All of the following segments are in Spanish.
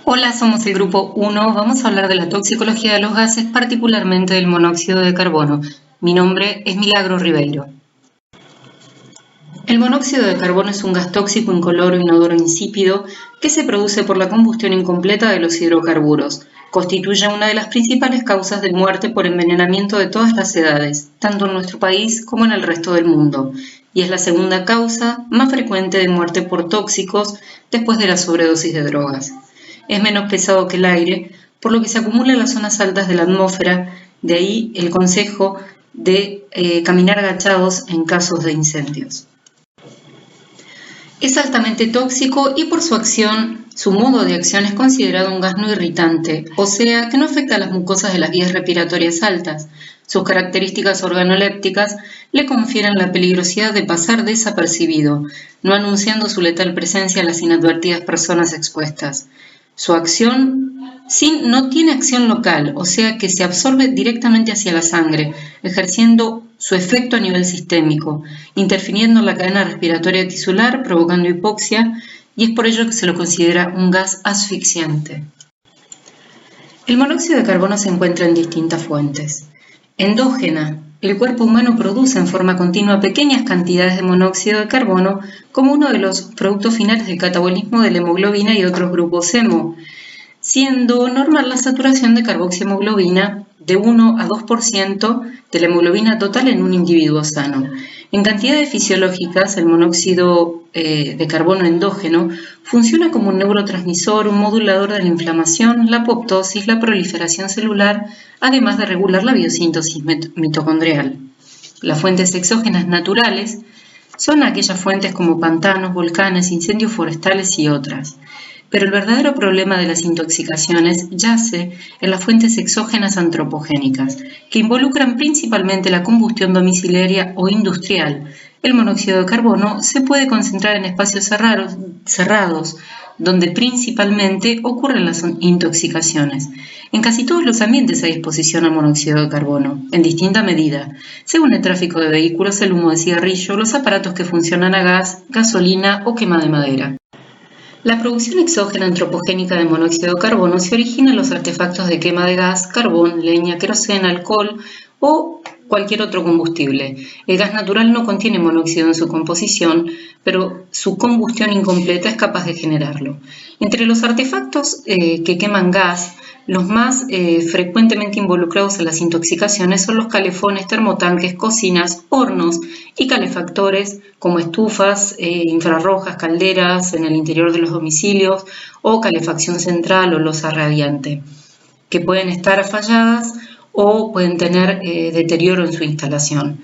Hola, somos el grupo 1. Vamos a hablar de la toxicología de los gases, particularmente del monóxido de carbono. Mi nombre es Milagro Ribeiro. El monóxido de carbono es un gas tóxico, incoloro, inodoro, insípido que se produce por la combustión incompleta de los hidrocarburos. Constituye una de las principales causas de muerte por envenenamiento de todas las edades, tanto en nuestro país como en el resto del mundo, y es la segunda causa más frecuente de muerte por tóxicos después de la sobredosis de drogas. Es menos pesado que el aire, por lo que se acumula en las zonas altas de la atmósfera, de ahí el consejo de caminar agachados en casos de incendios. Es altamente tóxico y por su modo de acción es considerado un gas no irritante, o sea que no afecta a las mucosas de las vías respiratorias altas. Sus características organolépticas le confieren la peligrosidad de pasar desapercibido, no anunciando su letal presencia a las inadvertidas personas expuestas. Su acción no tiene acción local, o sea que se absorbe directamente hacia la sangre, ejerciendo su efecto a nivel sistémico, interfiriendo en la cadena respiratoria tisular, provocando hipoxia, y es por ello que se lo considera un gas asfixiante. El monóxido de carbono se encuentra en distintas fuentes. Endógena. El cuerpo humano produce en forma continua pequeñas cantidades de monóxido de carbono como uno de los productos finales del catabolismo de la hemoglobina y otros grupos hemo, siendo normal la saturación de carboxihemoglobina de 1 a 2% de la hemoglobina total en un individuo sano. En cantidades fisiológicas, el monóxido de carbono endógeno funciona como un neurotransmisor, un modulador de la inflamación, la apoptosis, la proliferación celular, además de regular la biosíntesis mitocondrial. Las fuentes exógenas naturales son aquellas fuentes como pantanos, volcanes, incendios forestales y otras. Pero el verdadero problema de las intoxicaciones yace en las fuentes exógenas antropogénicas, que involucran principalmente la combustión domiciliaria o industrial. El monóxido de carbono se puede concentrar en espacios cerrados, donde principalmente ocurren las intoxicaciones. En casi todos los ambientes hay exposición al monóxido de carbono, en distinta medida, según el tráfico de vehículos, el humo de cigarrillo, los aparatos que funcionan a gas, gasolina o quema de madera. La producción exógena antropogénica de monóxido de carbono se origina en los artefactos de quema de gas, carbón, leña, queroseno, alcohol o cualquier otro combustible. El gas natural no contiene monóxido en su composición, pero su combustión incompleta es capaz de generarlo. Entre los artefactos que queman gas, los más frecuentemente involucrados en las intoxicaciones son los calefones, termotanques, cocinas, hornos y calefactores como estufas infrarrojas, calderas en el interior de los domicilios o calefacción central o losa radiante, que pueden estar falladas o pueden tener deterioro en su instalación.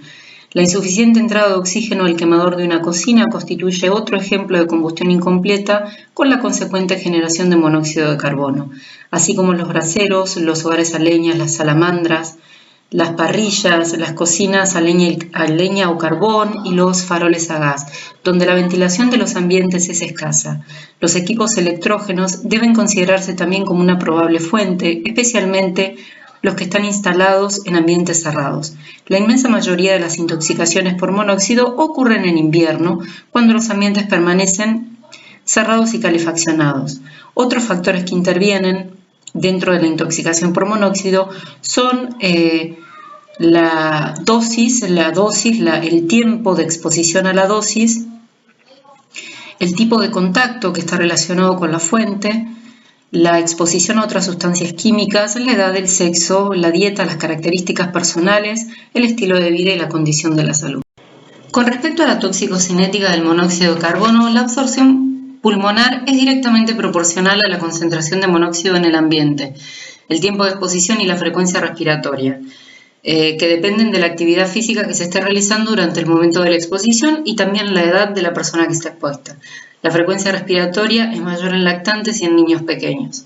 La insuficiente entrada de oxígeno del quemador de una cocina constituye otro ejemplo de combustión incompleta con la consecuente generación de monóxido de carbono, así como los braseros, los hogares a leña, las salamandras, las parrillas, las cocinas a leña o carbón y los faroles a gas, donde la ventilación de los ambientes es escasa. Los equipos electrógenos deben considerarse también como una probable fuente, especialmente los que están instalados en ambientes cerrados. La inmensa mayoría de las intoxicaciones por monóxido ocurren en invierno, cuando los ambientes permanecen cerrados y calefaccionados. Otros factores que intervienen dentro de la intoxicación por monóxido son la dosis, el tiempo de exposición a la dosis, el tipo de contacto que está relacionado con la fuente, la exposición a otras sustancias químicas, la edad, el sexo, la dieta, las características personales, el estilo de vida y la condición de la salud. Con respecto a la toxicocinética del monóxido de carbono, la absorción pulmonar es directamente proporcional a la concentración de monóxido en el ambiente, el tiempo de exposición y la frecuencia respiratoria, que dependen de la actividad física que se esté realizando durante el momento de la exposición y también la edad de la persona que está expuesta. La frecuencia respiratoria es mayor en lactantes y en niños pequeños.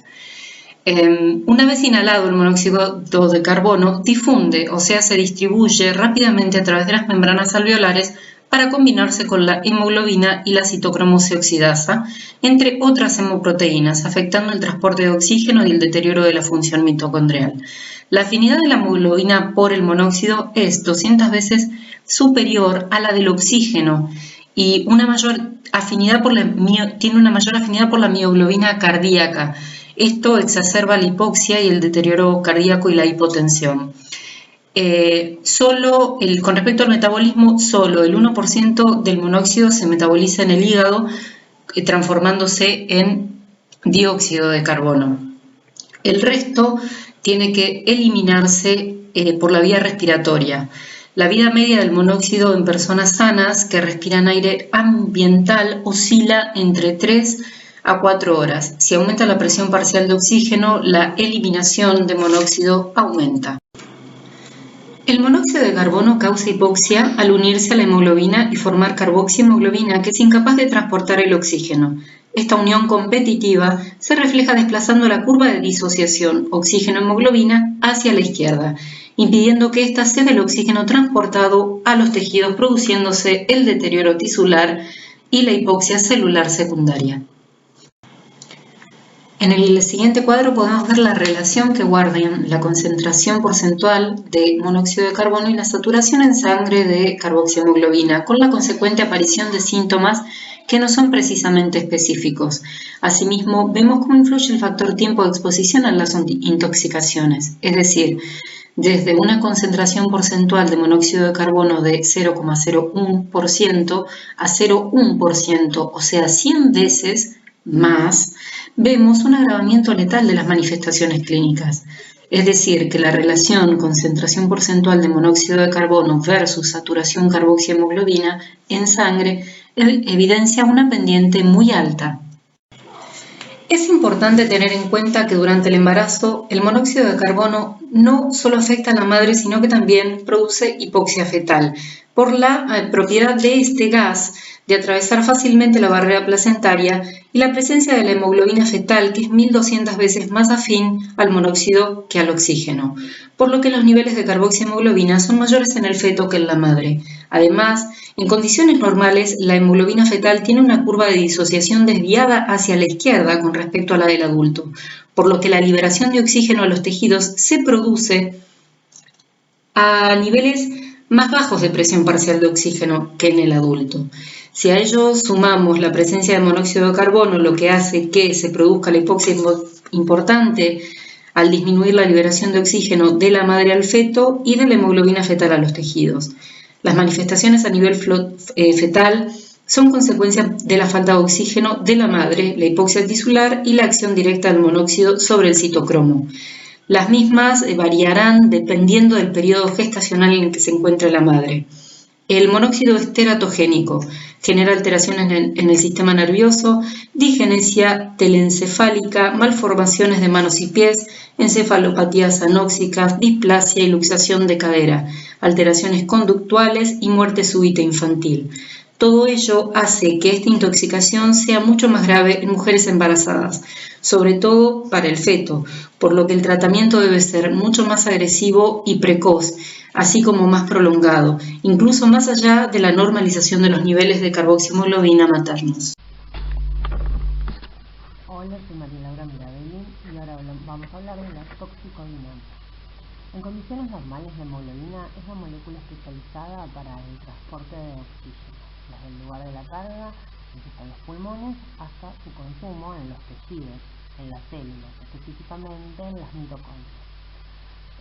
Una vez inhalado el monóxido de carbono, difunde, o sea, se distribuye rápidamente a través de las membranas alveolares para combinarse con la hemoglobina y la citocromosioxidasa, entre otras hemoproteínas, afectando el transporte de oxígeno y el deterioro de la función mitocondrial. La afinidad de la hemoglobina por el monóxido es 200 veces superior a la del oxígeno y tiene una mayor afinidad por la mioglobina cardíaca. Esto exacerba la hipoxia y el deterioro cardíaco y la hipotensión. Con respecto al metabolismo, solo el 1% del monóxido se metaboliza en el hígado, transformándose en dióxido de carbono. El resto tiene que eliminarse por la vía respiratoria. La vida media del monóxido en personas sanas que respiran aire ambiental oscila entre 3 a 4 horas. Si aumenta la presión parcial de oxígeno, la eliminación de monóxido aumenta. El monóxido de carbono causa hipoxia al unirse a la hemoglobina y formar carboxihemoglobina, que es incapaz de transportar el oxígeno. Esta unión competitiva se refleja desplazando la curva de disociación oxígeno-hemoglobina hacia la izquierda, impidiendo que ésta ceda el oxígeno transportado a los tejidos, produciéndose el deterioro tisular y la hipoxia celular secundaria. En el siguiente cuadro podemos ver la relación que guardan la concentración porcentual de monóxido de carbono y la saturación en sangre de carboxihemoglobina, con la consecuente aparición de síntomas que no son precisamente específicos. Asimismo, vemos cómo influye el factor tiempo de exposición a las intoxicaciones, es decir, desde una concentración porcentual de monóxido de carbono de 0,01% a 0,1%, o sea, 100 veces más, vemos un agravamiento letal de las manifestaciones clínicas. Es decir, que la relación concentración porcentual de monóxido de carbono versus saturación carboxihemoglobina en sangre evidencia una pendiente muy alta. Es importante tener en cuenta que durante el embarazo el monóxido de carbono no solo afecta a la madre, sino que también produce hipoxia fetal, por la propiedad de este gas de atravesar fácilmente la barrera placentaria y la presencia de la hemoglobina fetal, que es 1200 veces más afín al monóxido que al oxígeno, por lo que los niveles de carboxihemoglobina son mayores en el feto que en la madre. Además, en condiciones normales, la hemoglobina fetal tiene una curva de disociación desviada hacia la izquierda con respecto a la del adulto, por lo que la liberación de oxígeno a los tejidos se produce a niveles más bajos de presión parcial de oxígeno que en el adulto. Si a ello sumamos la presencia de monóxido de carbono, lo que hace que se produzca la hipoxia importante al disminuir la liberación de oxígeno de la madre al feto y de la hemoglobina fetal a los tejidos. Las manifestaciones a nivel fetal son consecuencia de la falta de oxígeno de la madre, la hipoxia tisular y la acción directa del monóxido sobre el citocromo. Las mismas variarán dependiendo del periodo gestacional en el que se encuentre la madre. El monóxido es teratogénico, genera alteraciones en el sistema nervioso, digenesia telencefálica, malformaciones de manos y pies, encefalopatías anóxicas, displasia y luxación de cadera, alteraciones conductuales y muerte súbita infantil. Todo ello hace que esta intoxicación sea mucho más grave en mujeres embarazadas, sobre todo para el feto, por lo que el tratamiento debe ser mucho más agresivo y precoz, así como más prolongado, incluso más allá de la normalización de los niveles de carboxihemoglobina maternos. Hola, soy María Laura Mirabelli y ahora vamos a hablar de la toxicodinamia. En condiciones normales, la hemoglobina es la molécula especializada para el transporte de oxígeno, desde el lugar de la carga, que están los pulmones, hasta su consumo en los tejidos, en las células, específicamente en las mitocondrias.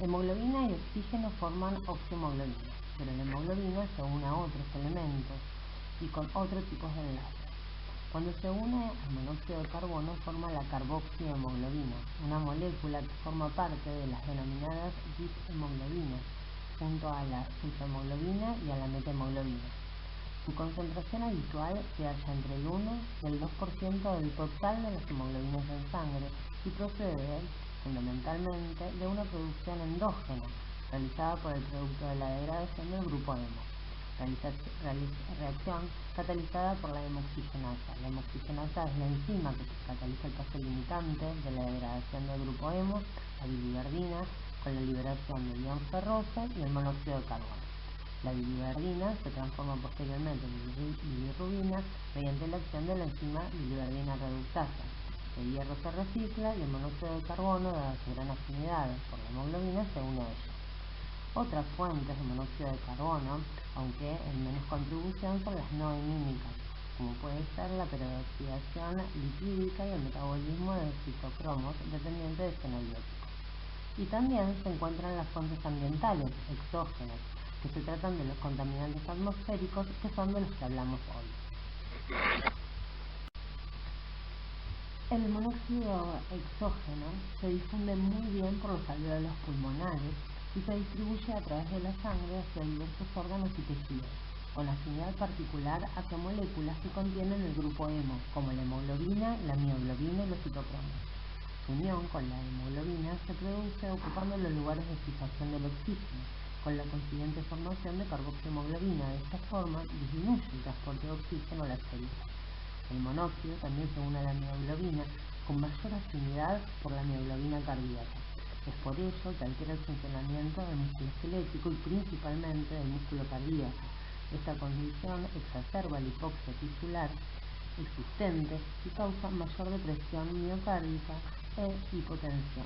Hemoglobina y oxígeno forman oxiemoglobina, pero la hemoglobina se une a otros elementos y con otros tipos de enlaces. Cuando se une al monóxido de carbono forma la carboxihemoglobina, una molécula que forma parte de las denominadas dishemoglobinas, junto a la sulfahemoglobina y a la metahemoglobina. Su concentración habitual se halla entre el 1 y el 2% del total de las hemoglobinas en sangre y procede fundamentalmente de una producción endógena realizada por el producto de la degradación del grupo hemo. Reacción catalizada por la hemoxigenasa. La hemoxigenasa es la enzima que cataliza el paso limitante de la degradación del grupo hemo, la biliverdina, con la liberación del ion ferroso y el monóxido de carbono. La biliverdina se transforma posteriormente en bilirrubina mediante la acción de la enzima biliverdina reductasa. El hierro se recicla y el monóxido de carbono, dada su gran afinidad por la hemoglobina, se une a ella. Otras fuentes de monóxido de carbono, aunque en menos contribución, son las no hemínicas, como puede ser la peroxidación lipídica y el metabolismo de citocromos dependiente de fenobióticos. Y también se encuentran las fuentes ambientales, exógenas, que se tratan de los contaminantes atmosféricos, que son de los que hablamos hoy. El monóxido exógeno se difunde muy bien por los alvéolos pulmonares y se distribuye a través de la sangre hacia diversos órganos y tejidos, con afinidad particular hacia moléculas que contienen el grupo hemo, como la hemoglobina, la mioglobina y los citocromos. Su unión con la hemoglobina se produce ocupando los lugares de fijación del oxígeno, con la consiguiente formación de carboxiemoglobina. De esta forma disminuye el transporte de oxígeno a las células. El monóxido también se une a la mioglobina con mayor afinidad por la mioglobina cardíaca. Es por ello que altera el funcionamiento del músculo esquelético y principalmente del músculo cardíaco. Esta condición exacerba la hipoxia tisular existente y causa mayor depresión miocárdica e hipotensión.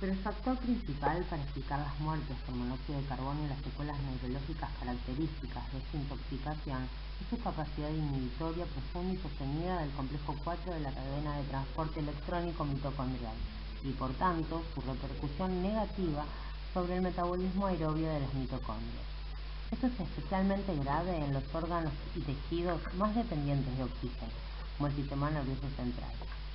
Pero el factor principal para explicar las muertes por monóxido de carbono y las secuelas neurológicas características de esta intoxicación es su capacidad inhibitoria profunda y sostenida del complejo 4 de la cadena de transporte electrónico mitocondrial y, por tanto, su repercusión negativa sobre el metabolismo aerobio de las mitocondrias. Esto es especialmente grave en los órganos y tejidos más dependientes de oxígeno, como el sistema nervioso central.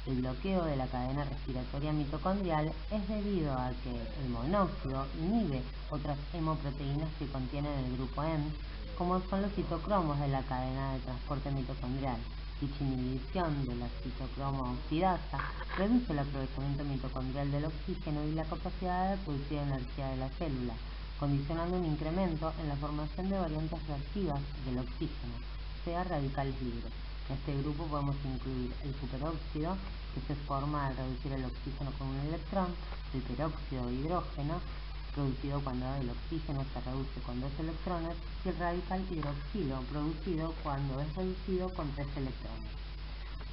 El bloqueo de la cadena respiratoria mitocondrial es debido a que el monóxido inhibe otras hemoproteínas que contienen el grupo M, como son los citocromos de la cadena de transporte mitocondrial. Dicha inhibición de la citocromo oxidasa reduce el aprovechamiento mitocondrial del oxígeno y la capacidad de producir energía de la célula, condicionando un incremento en la formación de variantes reactivas del oxígeno, sea radicales libres. En este grupo podemos incluir el superóxido, que se forma al reducir el oxígeno con un electrón, el peróxido de hidrógeno, producido cuando el oxígeno se reduce con 2 electrones, y el radical hidroxilo, producido cuando es reducido con 3 electrones.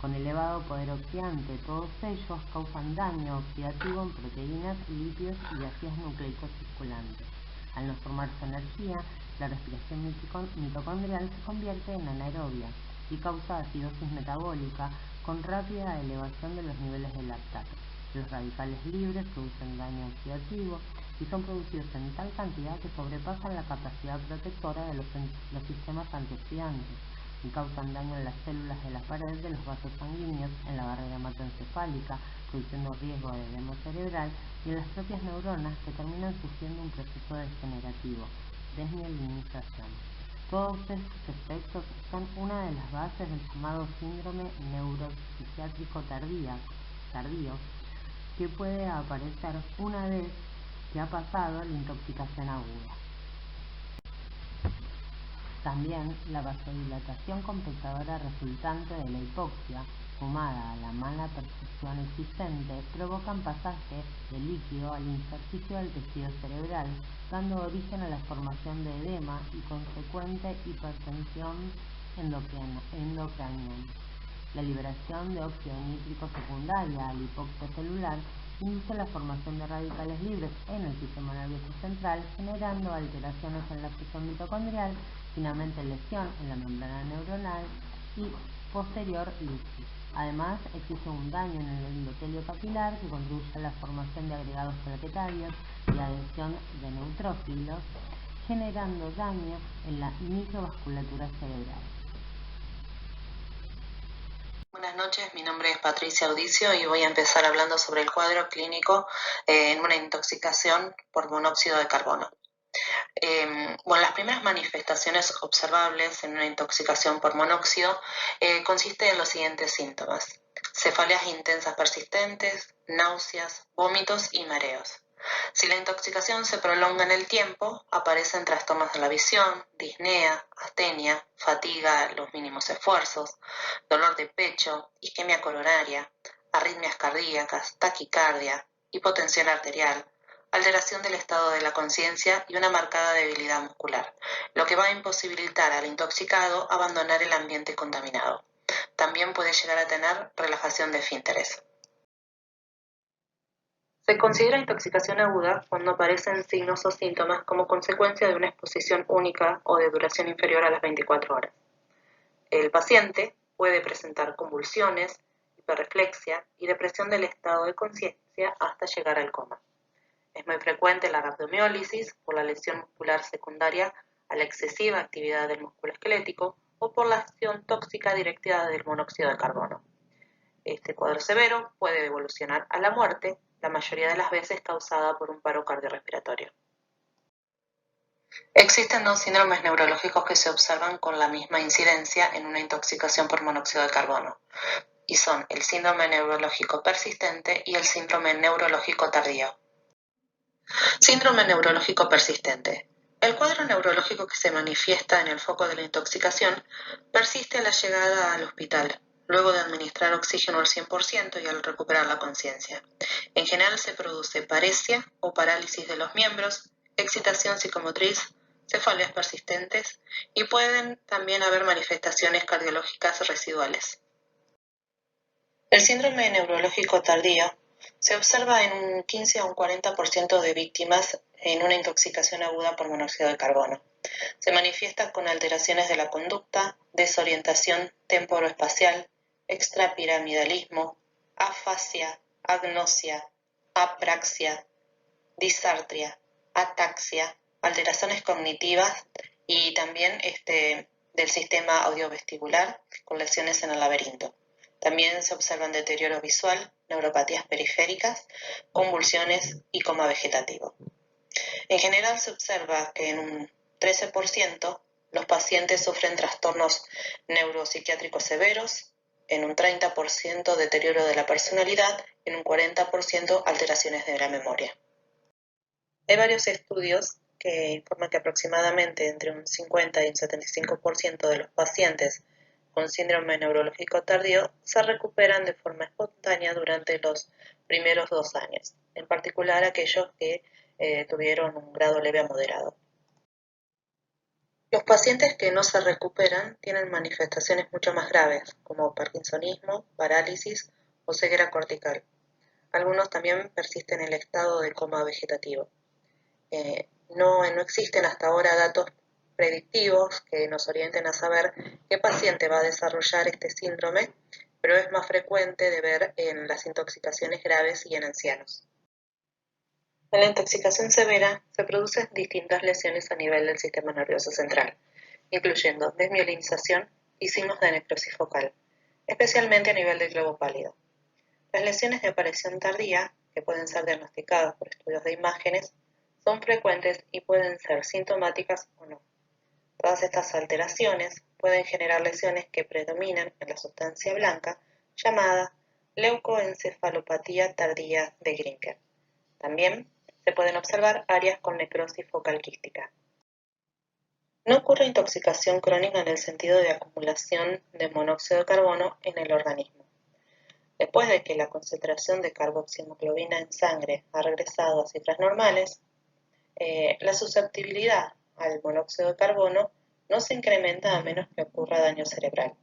Con elevado poder oxidante, todos ellos causan daño oxidativo en proteínas, lípidos y ácidos nucleicos circulantes. Al no formarse energía, la respiración mitocondrial se convierte en anaerobia y causa acidosis metabólica con rápida elevación de los niveles de lactato. Los radicales libres producen daño oxidativo y son producidos en tal cantidad que sobrepasan la capacidad protectora de los sistemas antioxidantes y causan daño en las células de la pared de los vasos sanguíneos, en la barrera hematoencefálica, produciendo riesgo de edema cerebral, y en las propias neuronas, que terminan sufriendo un proceso degenerativo, desmielinización. Todos estos efectos son una de las bases del llamado síndrome neuropsiquiátrico tardío, que puede aparecer una vez que ha pasado la intoxicación aguda. También la vasodilatación compensadora resultante de la hipoxia, sumada a la mala perfusión existente, provocan pasaje de líquido al intersticio del tejido cerebral, dando origen a la formación de edema y consecuente hipertensión endocraniana. La liberación de óxido nítrico secundaria a la hipoxia celular induce la formación de radicales libres en el sistema nervioso central, generando alteraciones en la fusión mitocondrial, finalmente lesión en la membrana neuronal y posterior lisis. Además, existe un daño en el endotelio capilar que contribuye a la formación de agregados plaquetarios y adhesión de neutrófilos, generando daño en la microvasculatura cerebral. Buenas noches, mi nombre es Patricia Audicio y voy a empezar hablando sobre el cuadro clínico en una intoxicación por monóxido de carbono. Las primeras manifestaciones observables en una intoxicación por monóxido consiste en los siguientes síntomas: cefaleas intensas persistentes, náuseas, vómitos y mareos. Si la intoxicación se prolonga en el tiempo, aparecen trastornos de la visión, disnea, astenia, fatiga a los mínimos esfuerzos, dolor de pecho, isquemia coronaria, arritmias cardíacas, taquicardia, hipotensión arterial, alteración del estado de la conciencia y una marcada debilidad muscular, lo que va a imposibilitar al intoxicado abandonar el ambiente contaminado. También puede llegar a tener relajación de esfínteres. Se considera intoxicación aguda cuando aparecen signos o síntomas como consecuencia de una exposición única o de duración inferior a las 24 horas. El paciente puede presentar convulsiones, hiperreflexia y depresión del estado de conciencia hasta llegar al coma. Es muy frecuente la rhabdomiólisis por la lesión muscular secundaria a la excesiva actividad del músculo esquelético o por la acción tóxica directa del monóxido de carbono. Este cuadro severo puede evolucionar a la muerte, la mayoría de las veces causada por un paro cardiorrespiratorio. Existen dos síndromes neurológicos que se observan con la misma incidencia en una intoxicación por monóxido de carbono, y son el síndrome neurológico persistente y el síndrome neurológico tardío. Síndrome neurológico persistente. El cuadro neurológico que se manifiesta en el foco de la intoxicación persiste a la llegada al hospital, luego de administrar oxígeno al 100% y al recuperar la conciencia. En general se produce paresia o parálisis de los miembros, excitación psicomotriz, cefaleas persistentes y pueden también haber manifestaciones cardiológicas residuales. El síndrome neurológico tardío se observa en un 15 a un 40% de víctimas en una intoxicación aguda por monóxido de carbono. Se manifiesta con alteraciones de la conducta, desorientación temporoespacial, extrapiramidalismo, afasia, agnosia, apraxia, disartria, ataxia, alteraciones cognitivas y también del sistema audiovestibular con lesiones en el laberinto. También se observan deterioro visual, neuropatías periféricas, convulsiones y coma vegetativo. En general se observa que en un 13% los pacientes sufren trastornos neuropsiquiátricos severos, en un 30% deterioro de la personalidad, en un 40% alteraciones de la memoria. Hay varios estudios que informan que aproximadamente entre un 50 y un 75% de los pacientes con síndrome neurológico tardío se recuperan de forma espontánea durante los primeros 2 años, en particular aquellos que tuvieron un grado leve a moderado. Los pacientes que no se recuperan tienen manifestaciones mucho más graves, como parkinsonismo, parálisis o ceguera cortical. Algunos también persisten en el estado de coma vegetativo. No existen hasta ahora datos predictivos que nos orienten a saber qué paciente va a desarrollar este síndrome, pero es más frecuente de ver en las intoxicaciones graves y en ancianos. En la intoxicación severa se producen distintas lesiones a nivel del sistema nervioso central, incluyendo desmielinización y signos de necrosis focal, especialmente a nivel del globo pálido. Las lesiones de aparición tardía, que pueden ser diagnosticadas por estudios de imágenes, son frecuentes y pueden ser sintomáticas o no. Todas estas alteraciones pueden generar lesiones que predominan en la sustancia blanca llamada leucoencefalopatía tardía de Grinker. También se pueden observar áreas con necrosis focal quística. No ocurre intoxicación crónica en el sentido de acumulación de monóxido de carbono en el organismo. Después de que la concentración de carboxihemoglobina en sangre ha regresado a cifras normales, la susceptibilidad al monóxido de carbono no se incrementa a menos que ocurra daño cerebral.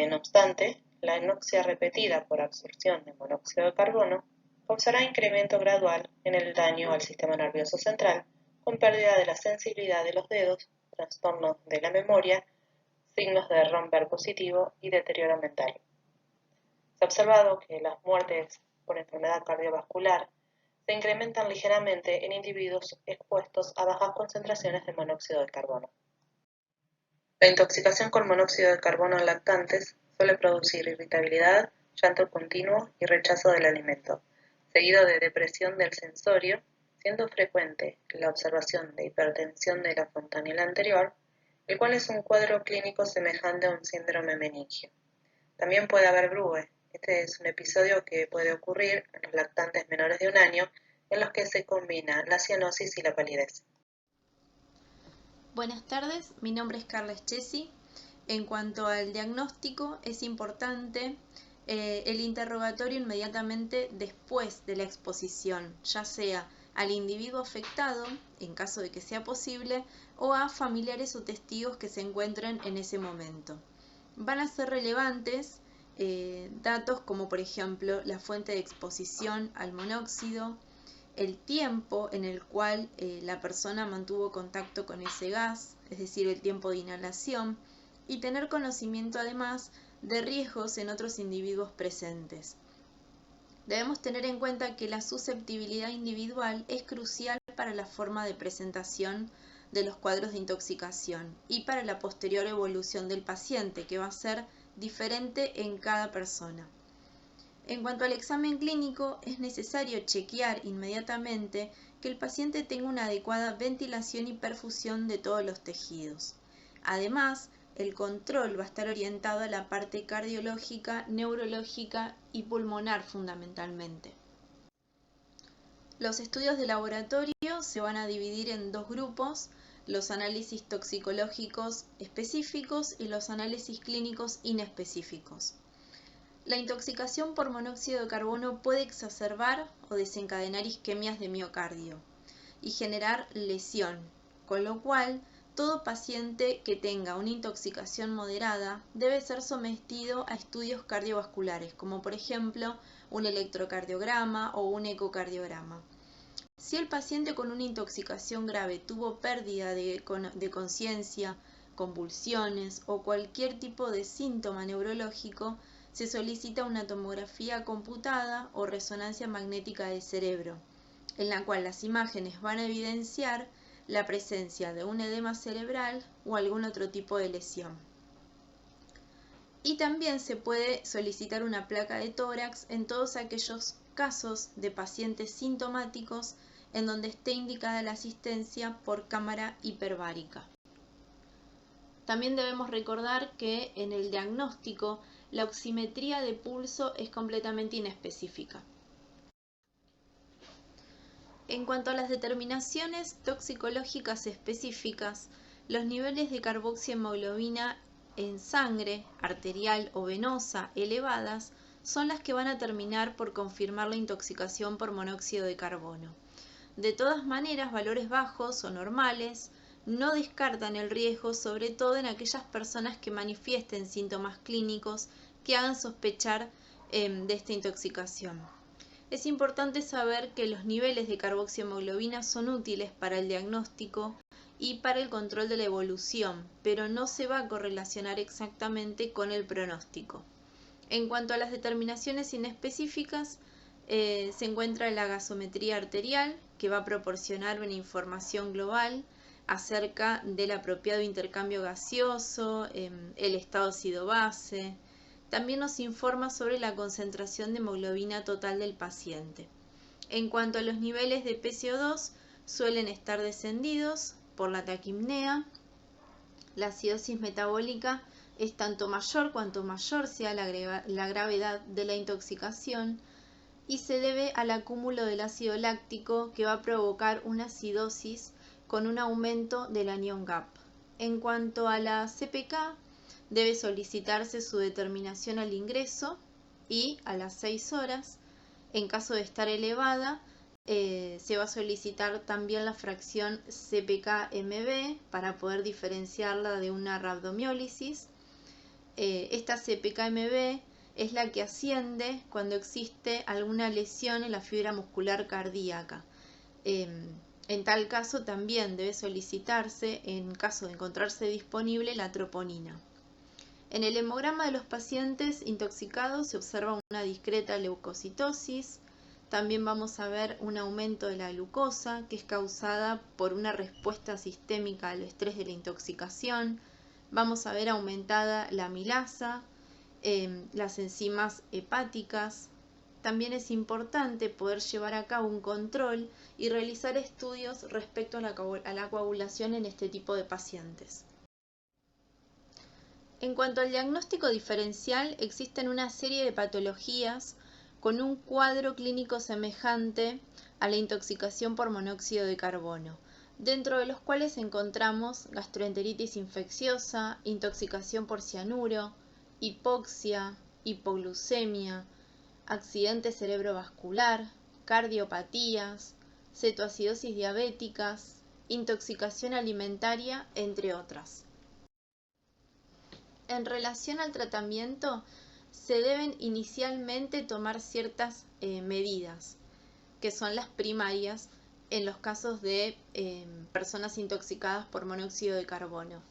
No obstante, la anoxia repetida por absorción de monóxido de carbono causará incremento gradual en el daño al sistema nervioso central, con pérdida de la sensibilidad de los dedos, trastornos de la memoria, signos de romper positivo y deterioro mental. Se ha observado que las muertes por enfermedad cardiovascular se incrementan ligeramente en individuos expuestos a bajas concentraciones de monóxido de carbono. La intoxicación con monóxido de carbono en lactantes suele producir irritabilidad, llanto continuo y rechazo del alimento, seguido de depresión del sensorio, siendo frecuente la observación de hipertensión de la fontanela anterior, el cual es un cuadro clínico semejante a un síndrome meningio. También puede haber Brugge. Este es un episodio que puede ocurrir en los lactantes menores de 1 año, en los que se combina la cianosis y la palidez. Buenas tardes, mi nombre es Carla Chesi. En cuanto al diagnóstico, es importante el interrogatorio inmediatamente después de la exposición, ya sea al individuo afectado, en caso de que sea posible, o a familiares o testigos que se encuentren en ese momento. Van a ser relevantes datos como por ejemplo la fuente de exposición al monóxido, el tiempo en el cual la persona mantuvo contacto con ese gas, es decir, el tiempo de inhalación, y tener conocimiento además de riesgos en otros individuos presentes. Debemos tener en cuenta que la susceptibilidad individual es crucial para la forma de presentación de los cuadros de intoxicación y para la posterior evolución del paciente, que va a ser diferente en cada persona. En cuanto al examen clínico, es necesario chequear inmediatamente que el paciente tenga una adecuada ventilación y perfusión de todos los tejidos. Además, el control va a estar orientado a la parte cardiológica, neurológica y pulmonar fundamentalmente. Los estudios de laboratorio se van a dividir en dos grupos: los análisis toxicológicos específicos y los análisis clínicos inespecíficos. La intoxicación por monóxido de carbono puede exacerbar o desencadenar isquemias de miocardio y generar lesión, con lo cual todo paciente que tenga una intoxicación moderada debe ser sometido a estudios cardiovasculares, como por ejemplo un electrocardiograma o un ecocardiograma. Si el paciente con una intoxicación grave tuvo pérdida de conciencia, convulsiones o cualquier tipo de síntoma neurológico, se solicita una tomografía computada o resonancia magnética del cerebro, en la cual las imágenes van a evidenciar la presencia de un edema cerebral o algún otro tipo de lesión. Y también se puede solicitar una placa de tórax en todos aquellos casos de pacientes sintomáticos en donde esté indicada la asistencia por cámara hiperbárica. También debemos recordar que en el diagnóstico la oximetría de pulso es completamente inespecífica. En cuanto a las determinaciones toxicológicas específicas, los niveles de carboxihemoglobina en sangre, arterial o venosa elevadas son las que van a terminar por confirmar la intoxicación por monóxido de carbono. De todas maneras, valores bajos o normales no descartan el riesgo, sobre todo en aquellas personas que manifiesten síntomas clínicos que hagan sospechar de esta intoxicación. Es importante saber que los niveles de carboxihemoglobina son útiles para el diagnóstico y para el control de la evolución, pero no se va a correlacionar exactamente con el pronóstico. En cuanto a las determinaciones inespecíficas, se encuentra la gasometría arterial, que va a proporcionar una información global acerca del apropiado intercambio gaseoso, el estado ácido-base. También nos informa sobre la concentración de hemoglobina total del paciente. En cuanto a los niveles de PCO2, suelen estar descendidos por la taquipnea. La acidosis metabólica es tanto mayor cuanto mayor sea la gravedad de la intoxicación, y se debe al acúmulo del ácido láctico, que va a provocar una acidosis con un aumento del anión GAP. En cuanto a la CPK, debe solicitarse su determinación al ingreso y a las 6 horas. En caso de estar elevada, se va a solicitar también la fracción CPK-MB para poder diferenciarla de una rhabdomiólisis. Esta CPK-MB es la que asciende cuando existe alguna lesión en la fibra muscular cardíaca. En tal caso también debe solicitarse, en caso de encontrarse disponible, la troponina. En el hemograma de los pacientes intoxicados se observa una discreta leucocitosis. También vamos a ver un aumento de la glucosa, que es causada por una respuesta sistémica al estrés de la intoxicación. Vamos a ver aumentada la amilasa, las enzimas hepáticas. También es importante poder llevar a cabo un control y realizar estudios respecto a la coagulación en este tipo de pacientes. En cuanto al diagnóstico diferencial, existen una serie de patologías con un cuadro clínico semejante a la intoxicación por monóxido de carbono, dentro de los cuales encontramos gastroenteritis infecciosa, intoxicación por cianuro, hipoxia, hipoglucemia, accidente cerebrovascular, cardiopatías, cetoacidosis diabéticas, intoxicación alimentaria, entre otras. En relación al tratamiento, se deben inicialmente tomar ciertas medidas, que son las primarias en los casos de personas intoxicadas por monóxido de carbono.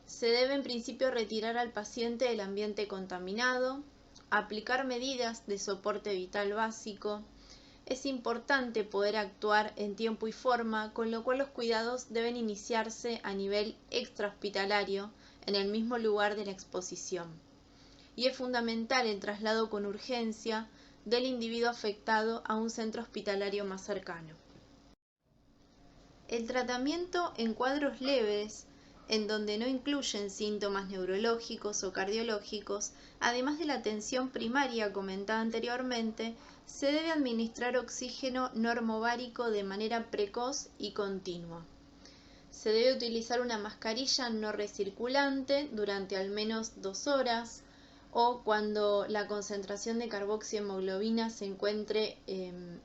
Se debe en principio retirar al paciente del ambiente contaminado, aplicar medidas de soporte vital básico. Es importante poder actuar en tiempo y forma, con lo cual los cuidados deben iniciarse a nivel extrahospitalario en el mismo lugar de la exposición. Y es fundamental el traslado con urgencia del individuo afectado a un centro hospitalario más cercano. El tratamiento en cuadros leves, en donde no incluyen síntomas neurológicos o cardiológicos, además de la atención primaria comentada anteriormente, se debe administrar oxígeno normovárico de manera precoz y continua. Se debe utilizar una mascarilla no recirculante durante al menos 2 horas o cuando la concentración de carboxihemoglobina se encuentre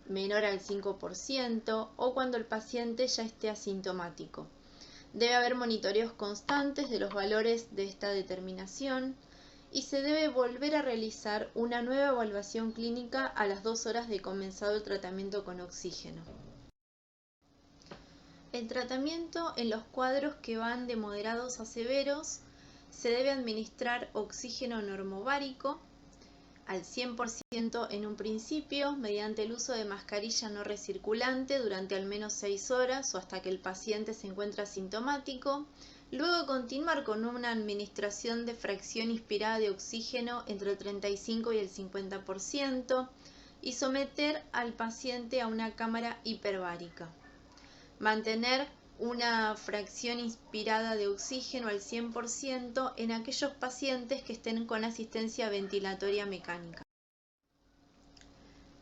menor al 5% o cuando el paciente ya esté asintomático. Debe haber monitoreos constantes de los valores de esta determinación y se debe volver a realizar una nueva evaluación clínica a las 2 horas de comenzado el tratamiento con oxígeno. El tratamiento en los cuadros que van de moderados a severos se debe administrar oxígeno normovárico al 100% en un principio mediante el uso de mascarilla no recirculante durante al menos 6 horas o hasta que el paciente se encuentre asintomático. Luego continuar con una administración de fracción inspirada de oxígeno entre el 35 y el 50% y someter al paciente a una cámara hiperbárica. Mantener una fracción inspirada de oxígeno al 100% en aquellos pacientes que estén con asistencia ventilatoria mecánica.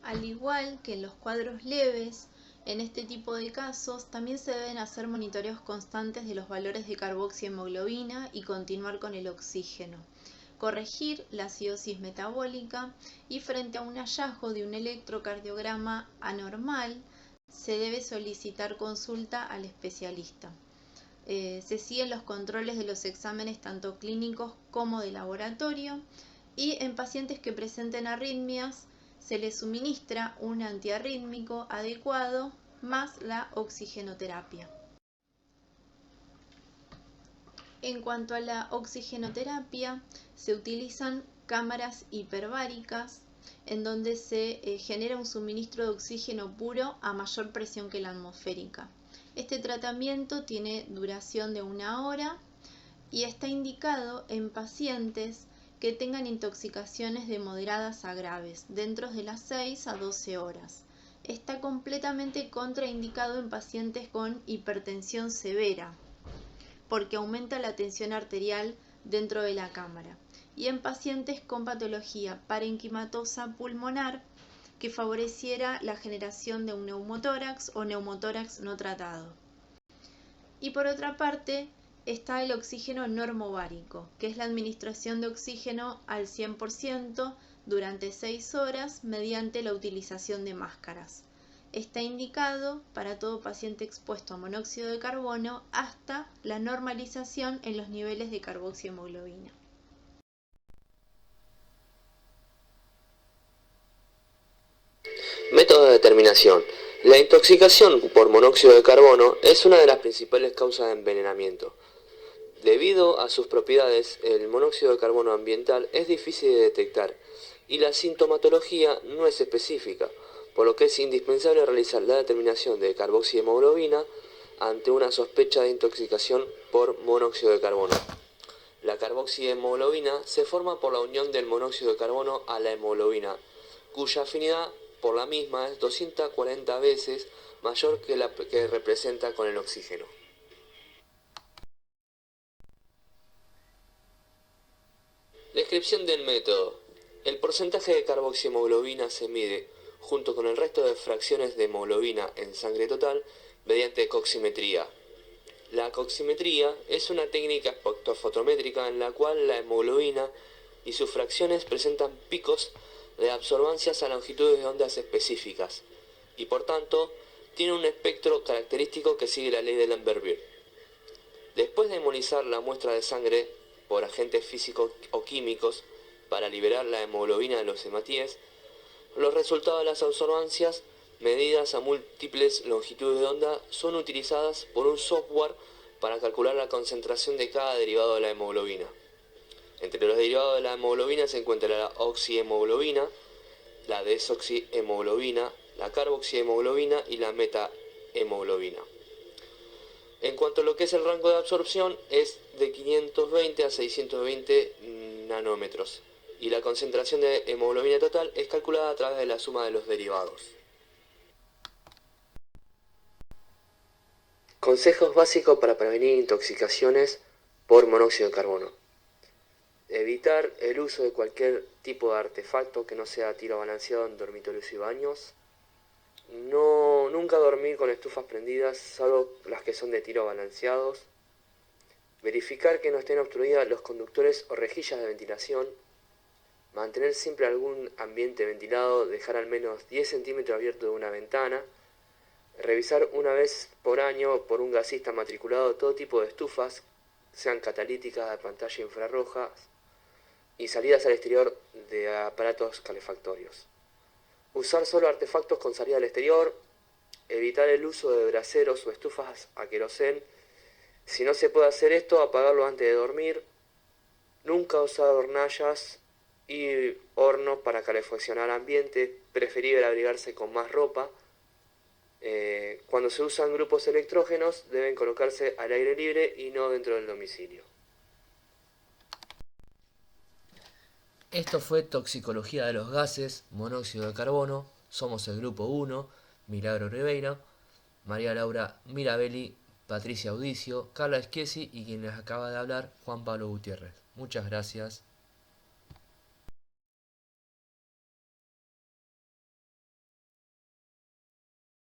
Al igual que en los cuadros leves, en este tipo de casos también se deben hacer monitoreos constantes de los valores de carboxihemoglobina y continuar con el oxígeno. Corregir la acidosis metabólica y frente a un hallazgo de un electrocardiograma anormal, se debe solicitar consulta al especialista. Se siguen los controles de los exámenes tanto clínicos como de laboratorio y en pacientes que presenten arritmias se les suministra un antiarrítmico adecuado más la oxigenoterapia. En cuanto a la oxigenoterapia, se utilizan cámaras hiperbáricas en donde se genera un suministro de oxígeno puro a mayor presión que la atmosférica. Este tratamiento tiene duración de 1 hora y está indicado en pacientes que tengan intoxicaciones de moderadas a graves, dentro de las 6 a 12 horas. Está completamente contraindicado en pacientes con hipertensión severa, porque aumenta la tensión arterial dentro de la cámara, y en pacientes con patología parenquimatosa pulmonar que favoreciera la generación de un neumotórax o neumotórax no tratado. Y por otra parte está el oxígeno normovárico, que es la administración de oxígeno al 100% durante 6 horas mediante la utilización de máscaras. Está indicado para todo paciente expuesto a monóxido de carbono hasta la normalización en los niveles de carboxihemoglobina. Método de determinación. La intoxicación por monóxido de carbono es una de las principales causas de envenenamiento. Debido a sus propiedades, el monóxido de carbono ambiental es difícil de detectar y la sintomatología no es específica, por lo que es indispensable realizar la determinación de carboxihemoglobina ante una sospecha de intoxicación por monóxido de carbono. La carboxihemoglobina se forma por la unión del monóxido de carbono a la hemoglobina, cuya afinidad por la misma es 240 veces mayor que la que representa con el oxígeno. Descripción del método. El porcentaje de carboxihemoglobina se mide, junto con el resto de fracciones de hemoglobina en sangre total, mediante coximetría. La coximetría es una técnica espectrofotométrica en la cual la hemoglobina y sus fracciones presentan picos de absorbancias a longitudes de ondas específicas, y por tanto tiene un espectro característico que sigue la ley de Lambert-Beer. Después de hemonizar la muestra de sangre por agentes físicos o químicos, para liberar la hemoglobina de los hematíes, los resultados de las absorbancias medidas a múltiples longitudes de onda son utilizadas por un software para calcular la concentración de cada derivado de la hemoglobina. Entre los derivados de la hemoglobina se encuentra la oxihemoglobina, la desoxihemoglobina, la carboxihemoglobina y la metahemoglobina. En cuanto a lo que es el rango de absorción, es de 520 a 620 nanómetros y la concentración de hemoglobina total es calculada a través de la suma de los derivados. Consejos básicos para prevenir intoxicaciones por monóxido de carbono. Evitar el uso de cualquier tipo de artefacto que no sea tiro balanceado en dormitorios y baños. Nunca dormir con estufas prendidas, salvo las que son de tiro balanceados. Verificar que no estén obstruidas los conductores o rejillas de ventilación. Mantener siempre algún ambiente ventilado, dejar al menos 10 centímetros abierto de una ventana. Revisar una vez por año por un gasista matriculado todo tipo de estufas, sean catalíticas, de pantalla infrarroja y salidas al exterior de aparatos calefactorios. Usar solo artefactos con salida al exterior. Evitar el uso de braseros o estufas a querosén. Si no se puede hacer esto, apagarlo antes de dormir. Nunca usar hornallas y hornos para calefaccionar ambiente. Preferible abrigarse con más ropa. Cuando se usan grupos electrógenos deben colocarse al aire libre y no dentro del domicilio. Esto fue Toxicología de los Gases, Monóxido de Carbono. Somos el grupo 1, Milagro Ribeiro, María Laura Mirabelli, Patricia Audicio, Carla Schiesi y quien les acaba de hablar, Juan Pablo Gutiérrez. Muchas gracias.